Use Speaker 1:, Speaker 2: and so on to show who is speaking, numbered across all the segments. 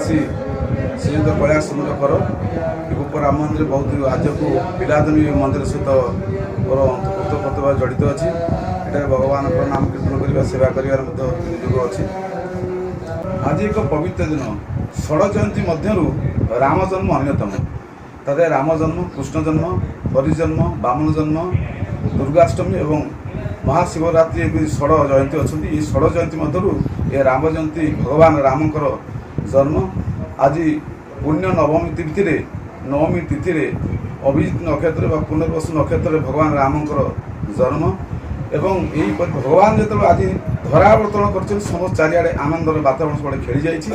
Speaker 1: ଆସି ଶ୍ରୀଯୁକ୍ତ କୈଳାସ ଚନ୍ଦ୍ର ଗୋପ ରାମ ମନ୍ଦିର ବହୁତ ଆଜକୁ ପିଲାଦିନୁ ମନ୍ଦିର ସହିତ ମୋର ଅନ୍ତର୍ଭୁକ୍ତ ଭାବେ ଜଡ଼ିତ ଅଛି। ଏଠାରେ ଭଗବାନଙ୍କର ନାମ କୀର୍ତ୍ତନ କରିବା ସେବା କରିବାର ମଧ୍ୟ ସୁଯୋଗ ଅଛି। ଆଜି ଏକ ପବିତ୍ର ଦିନ, ଷୋଡ଼ ଜୟନ୍ତୀ ମଧ୍ୟରୁ ରାମ ଜନ୍ମ ଅନ୍ୟତମ। ତାদের ରାମ ଜନ୍ମ, କୃଷ୍ଣ ଜନ୍ମ, ହରି ଜନ୍ମ, ବାମନ ଜନ୍ମ, ଦୁର୍ଗାଷ୍ଟମୀ ଏବଂ ମହାଶିବରାତ୍ରି ଏମିତି ଷୋଡ଼ ଜୟନ୍ତୀ ଅଛନ୍ତି। ଏହି ଷୋଡ଼ ଜୟନ୍ତୀ ମଧ୍ୟରୁ ଏ ରାମ ଜୟନ୍ତୀ ଭଗବାନ ରାମଙ୍କର ଜନ୍ମ। ଆଜି ପୁଣ୍ୟ ନବମୀ ତିଥିରେ ଅଭିଜିତ ନକ୍ଷତ୍ର ବା ପୁନର୍ବସୁ ନକ୍ଷତ୍ରରେ ଭଗବାନ ରାମଙ୍କର ଜନ୍ମ। ଏବଂ ଏହିପରି ଭଗବାନ ଯେତେବେଳେ ଆଜି ଧରାବର୍ତ୍ତନ କରିଛନ୍ତି, ସମସ୍ତ ଚାରିଆଡ଼େ ଆନନ୍ଦର ବାତାବରଣ ସବୁଆଡ଼େ ଖେଳି ଯାଇଛି।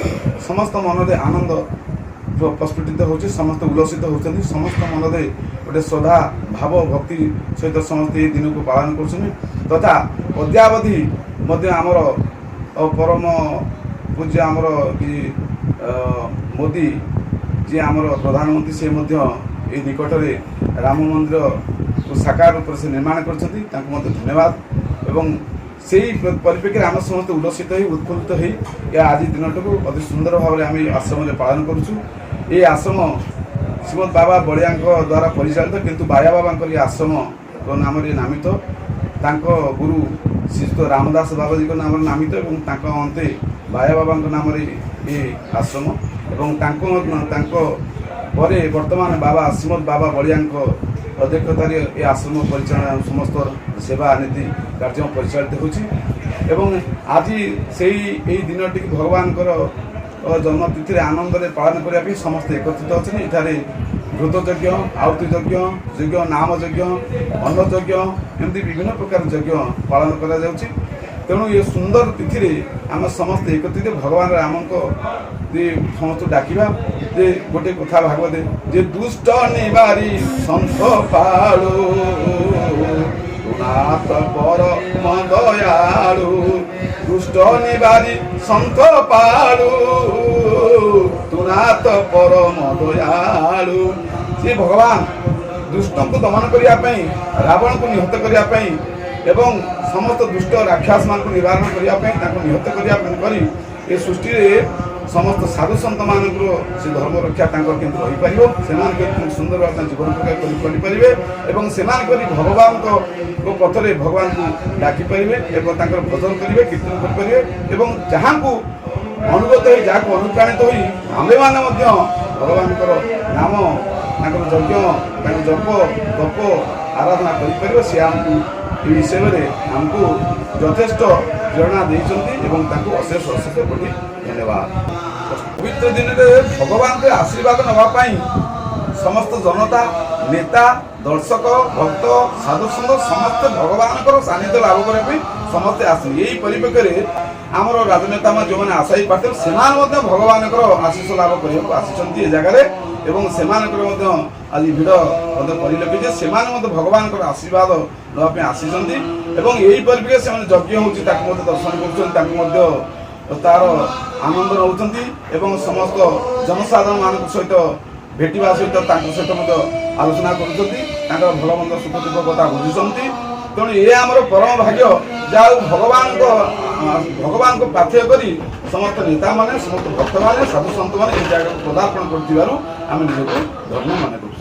Speaker 1: ସମସ୍ତ ମନରେ ଆନନ୍ଦ ପ୍ରସ୍ଫୁଟିତ ହେଉଛି, ସମସ୍ତେ ଉଲ୍ଲସିତ ହେଉଛନ୍ତି। ସମସ୍ତ ମନରେ ଗୋଟେ ଶ୍ରଦ୍ଧା ଭାବ ଭକ୍ତି ସହିତ ସମସ୍ତେ ଏହି ଦିନକୁ ପାଳନ କରୁଛନ୍ତି। ତଥା ଅଦ୍ୟାବଧି ମଧ୍ୟ ଆମର ପରମ ପୂଜ୍ୟ ଆମର ମୋଦି ଯିଏ ଆମର ପ୍ରଧାନମନ୍ତ୍ରୀ, ସେ ମଧ୍ୟ ଏହି ନିକଟରେ ରାମ ମନ୍ଦିରକୁ ସାକାର ରୂପରେ ସେ ନିର୍ମାଣ କରିଛନ୍ତି, ତାଙ୍କୁ ମଧ୍ୟ ଧନ୍ୟବାଦ। ଏବଂ ସେହି ପରିପ୍ରେକ୍ଷୀରେ ଆମେ ସମସ୍ତେ ଉଲ୍ଲସିତ ହୋଇ ଉତ୍ଫୁଲ୍ଲିତ ହୋଇ ଆଜି ଦିନଟିକୁ ଅତି ସୁନ୍ଦର ଭାବରେ ଆମେ ଆଶ୍ରମରେ ପାଳନ କରୁଛୁ। ଏହି ଆଶ୍ରମ ଶ୍ରୀମଦ୍ ବାବା ବଳିଆଙ୍କ ଦ୍ୱାରା ପରିଚାଳିତ, କିନ୍ତୁ ବାୟା ବାବାଙ୍କର ଏହି ଆଶ୍ରମ ନାମରେ ନାମିତ। ତାଙ୍କ ଗୁରୁ ଶ୍ରୀଯୁକ୍ତ ରାମଦାସ ବାବାଜୀଙ୍କ ନାମରେ ନାମିତ ଏବଂ ତାଙ୍କ ଅନ୍ତେ ବାୟା ବାବାଙ୍କ ନାମରେ ଏ ଆଶ୍ରମ। ଏବଂ ତାଙ୍କ ପରେ ବର୍ତ୍ତମାନ ବାବା ଶ୍ରୀମଦ୍ ବାବା ବଳିଆଙ୍କ ଅଧ୍ୟକ୍ଷତାରେ ଏ ଆଶ୍ରମ ପରିଚାଳନା ସମସ୍ତ ସେବା ନୀତି କାର୍ଯ୍ୟ ପରିଚାଳିତ ହେଉଛି। ଏବଂ ଆଜି ଏହି ଦିନଟିକୁ ଭଗବାନଙ୍କର ଜନ୍ମତିଥିରେ ଆନନ୍ଦରେ ପାଳନ କରିବା ପାଇଁ ସମସ୍ତେ ଏକତ୍ରିତ ଅଛନ୍ତି। ଏଠାରେ ଘୃତ ଯଜ୍ଞ, ଆହୁତି ଯଜ୍ଞ, ନାମ ଯଜ୍ଞ, ଅନ୍ନ ଯଜ୍ଞ ଏମିତି ବିଭିନ୍ନ ପ୍ରକାର ଯଜ୍ଞ ପାଳନ କରାଯାଉଛି। ତେଣୁ ଏ ସୁନ୍ଦର ତିଥିରେ ଆମେ ସମସ୍ତେ ଏକତ୍ରିତ ଭଗବାନ ରାମଙ୍କ ସମସ୍ତଙ୍କୁ ଡାକିବା ଯେ ଗୋଟେ କଥା ଭାଗବତ ଯେ ଦୁଷ୍ଟ ନିବାରି ସନ୍ଥ ପାଳୁ ନାଥ ପରମ ଦୟାଳୁ, ଦୁଷ୍ଟ ନିବାରି ସନ୍ଥ ପାଳୁ ତୁନାଥ ପରମ ଦୟାଳୁ। ସେ ଭଗବାନ ଦୁଷ୍ଟଙ୍କୁ ଦମନ କରିବା ପାଇଁ, ରାବଣକୁ ନିହତ କରିବା ପାଇଁ ଏବଂ ସମସ୍ତ ଦୁଷ୍ଟ ରାକ୍ଷସମାନଙ୍କୁ ନିବାରଣ କରିବା ପାଇଁ, ତାଙ୍କୁ ନିହତ କରିବା କରି ଏ ସୃଷ୍ଟିରେ ସମସ୍ତ ସାଧୁ ସନ୍ତମାନଙ୍କର ସେ ଧର୍ମ ରକ୍ଷା ତାଙ୍କର କେମିତି ରହିପାରିବ, ସେମାନେ କେମିତି ସୁନ୍ଦର ଭାବେ ଜୀବନ କରିପାରିବେ ଏବଂ ସେମାନେ କରି ଭଗବାନଙ୍କ ପଥରେ ଭଗବାନଙ୍କୁ ଡାକିପାରିବେ ଏବଂ ତାଙ୍କର ଭଜନ କରିବେ, କୀର୍ତ୍ତନ କରିପାରିବେ। ଏବଂ ଯାହାଙ୍କୁ ଅନୁଗତ ହୋଇ, ଯାହାକୁ ଅନୁପ୍ରାଣିତ ହୋଇ ଆମ୍ଭେମାନେ ମଧ୍ୟ ଭଗବାନଙ୍କର ନାମ, ତାଙ୍କର ଯଜ୍ଞ, ତାଙ୍କ ଜପ ତପ ଆରାଧନା କରିପାରିବ। ସେ ଆମକୁ ଏ ବିଷୟରେ ଆମକୁ ଯଥେଷ୍ଟ ପ୍ରେରଣା ଦେଇଛନ୍ତି ଏବଂ ତାଙ୍କୁ ଅଶେଷ କୋଟି ଧନ୍ୟବାଦ। ପବିତ୍ର ଦିନରେ ଭଗବାନଙ୍କ ଆଶୀର୍ବାଦ ନେବା ପାଇଁ ସମସ୍ତ ଜନତା, ନେତା, ଦର୍ଶକ, ଭକ୍ତ, ସାଧୁସଙ୍ଗ ସମସ୍ତେ ଭଗବାନଙ୍କର ସାନ୍ନିଧ୍ୟ ଲାଭ କରିବା ପାଇଁ ସମସ୍ତେ ଆସିଲେ। ଏହି ପରିପ୍ରେକ୍ଷୀରେ ଆମର ରାଜନେତାମାନେ ଯେଉଁମାନେ ଆଶାୟୀ ପ୍ରାର୍ଥୀ ସେମାନେ ମଧ୍ୟ ଭଗବାନଙ୍କର ଆଶୀଷ ଲାଭ କରିବାକୁ ଆସିଛନ୍ତି ଏ ଜାଗାରେ ଏବଂ ସେମାନଙ୍କର ମଧ୍ୟ ଆଜି ଭିଡ଼ ମଧ୍ୟ ପରିଲକ୍ଷିତ। ସେମାନେ ମଧ୍ୟ ଭଗବାନଙ୍କର ଆଶୀର୍ବାଦ ନେବା ପାଇଁ ଆସିଛନ୍ତି ଏବଂ ଏହି ପରିପ୍ରେକ୍ଷୀରେ ସେମାନେ ଯଜ୍ଞ ହେଉଛି ତାକୁ ମଧ୍ୟ ଦର୍ଶନ କରୁଛନ୍ତି, ତାଙ୍କୁ ମଧ୍ୟ ତାର ଆନନ୍ଦ ନେଉଛନ୍ତି ଏବଂ ସମସ୍ତ ଜନସାଧାରଣମାନଙ୍କ ସହିତ ଭେଟିବା ସହିତ ତାଙ୍କ ସହିତ ମଧ୍ୟ ଆଲୋଚନା କରୁଛନ୍ତି, ତାଙ୍କର ଭଲ ମନ୍ଦ ସୁଖ ଦୁଃଖ କଥା ବୁଝୁଛନ୍ତି। ତେଣୁ ଏ ଆମର ପରମ ଭାଗ୍ୟ, ଯାହା ଭଗବାନଙ୍କୁ ପ୍ରାର୍ଥ୍ୟ କରି ସମସ୍ତ ନେତାମାନେ, ସମସ୍ତ ଭକ୍ତମାନେ, ସାଧୁ ସନ୍ତମାନେ ଏହି ଜାଗାକୁ ପଦାର୍ପଣ କରୁଥିବାରୁ ଆମେ ନିଜକୁ ଧନ୍ୟ ମନେ କରୁଛୁ।